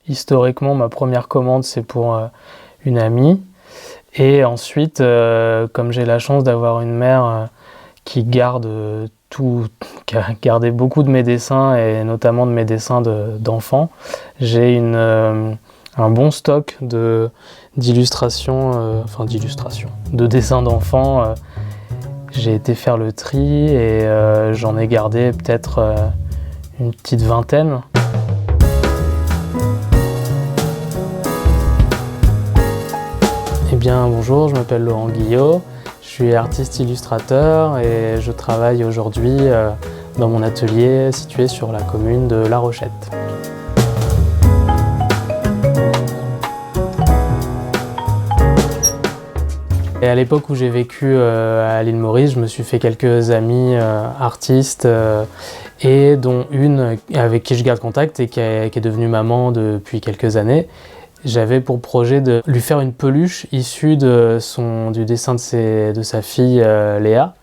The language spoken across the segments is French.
Historiquement, ma première commande, c'est pour une amie. Et ensuite, comme j'ai la chance d'avoir une mère qui garde qui a gardé beaucoup de mes dessins, et notamment de mes dessins d'enfants, j'ai un bon stock d'illustrations, de dessins d'enfants. J'ai été faire le tri et j'en ai gardé peut-être une petite vingtaine. Eh bien bonjour, je m'appelle Laurent Guillot, je suis artiste illustrateur et je travaille aujourd'hui dans mon atelier situé sur la commune de La Rochette. Et à l'époque où j'ai vécu à l'île Maurice, je me suis fait quelques amis artistes et dont une avec qui je garde contact et qui est devenue maman depuis quelques années. J'avais pour projet de lui faire une peluche issue du dessin de sa fille Léa.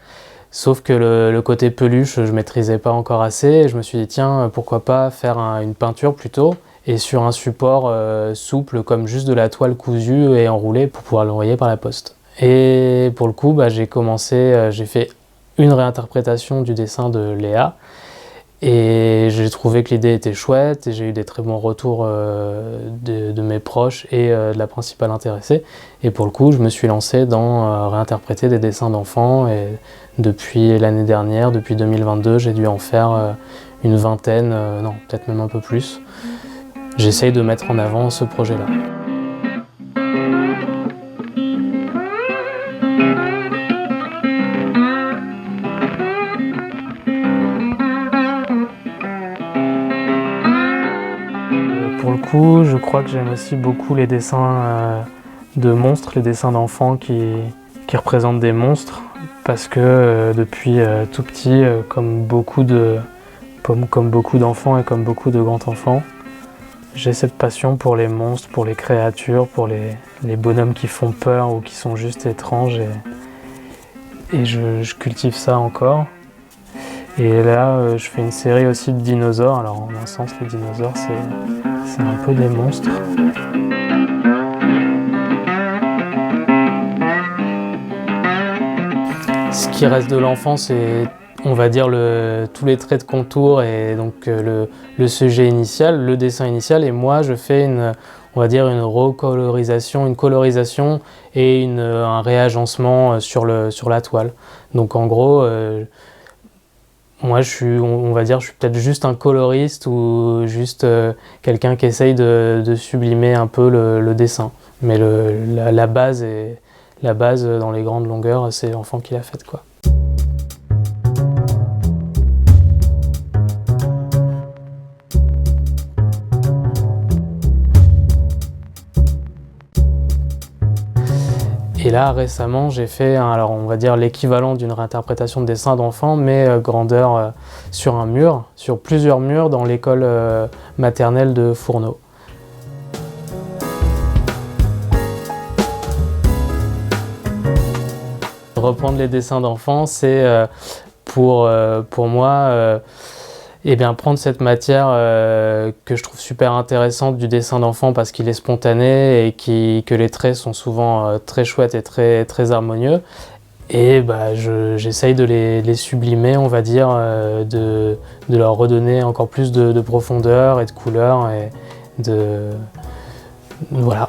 Sauf que le côté peluche, je ne maîtrisais pas encore assez. Et je me suis dit, tiens, pourquoi pas faire une peinture plutôt, et sur un support souple, comme juste de la toile cousue et enroulée pour pouvoir l'envoyer par la poste. Et pour le coup, j'ai fait une réinterprétation du dessin de Léa. Et j'ai trouvé que l'idée était chouette et j'ai eu des très bons retours de mes proches et de la principale intéressée. Et pour le coup, je me suis lancé dans réinterpréter des dessins d'enfants et depuis l'année dernière, depuis 2022, j'ai dû en faire une vingtaine, non, peut-être même un peu plus. J'essaye de mettre en avant ce projet-là. Pour le coup, je crois que j'aime aussi beaucoup les dessins de monstres, les dessins d'enfants qui représentent des monstres, parce que depuis tout petit, comme beaucoup d'enfants et comme beaucoup de grands-enfants, j'ai cette passion pour les monstres, pour les créatures, pour les bonhommes qui font peur ou qui sont juste étranges, et je cultive ça encore. Et là, je fais une série aussi de dinosaures. Alors en un sens, les dinosaures, c'est un peu des monstres. Ce qui reste de l'enfant, c'est, on va dire, tous les traits de contour et donc le sujet initial, le dessin initial. Et moi, je fais on va dire une recolorisation, une colorisation et un réagencement sur la toile. Donc en gros, moi, on va dire, je suis peut-être juste un coloriste ou juste quelqu'un qui essaye de sublimer un peu le dessin. Mais la base dans les grandes longueurs, c'est l'enfant qui l'a faite, quoi. Et là, récemment, j'ai fait, alors on va dire l'équivalent d'une réinterprétation de dessin d'enfant, mais grandeur sur un mur, sur plusieurs murs dans l'école maternelle de Fourneau. Reprendre les dessins d'enfants, c'est pour moi prendre cette matière que je trouve super intéressante du dessin d'enfant parce qu'il est spontané et que les traits sont souvent très chouettes et très, très harmonieux. Et j'essaye de les sublimer, on va dire, de leur redonner encore plus de profondeur et de couleur. Voilà.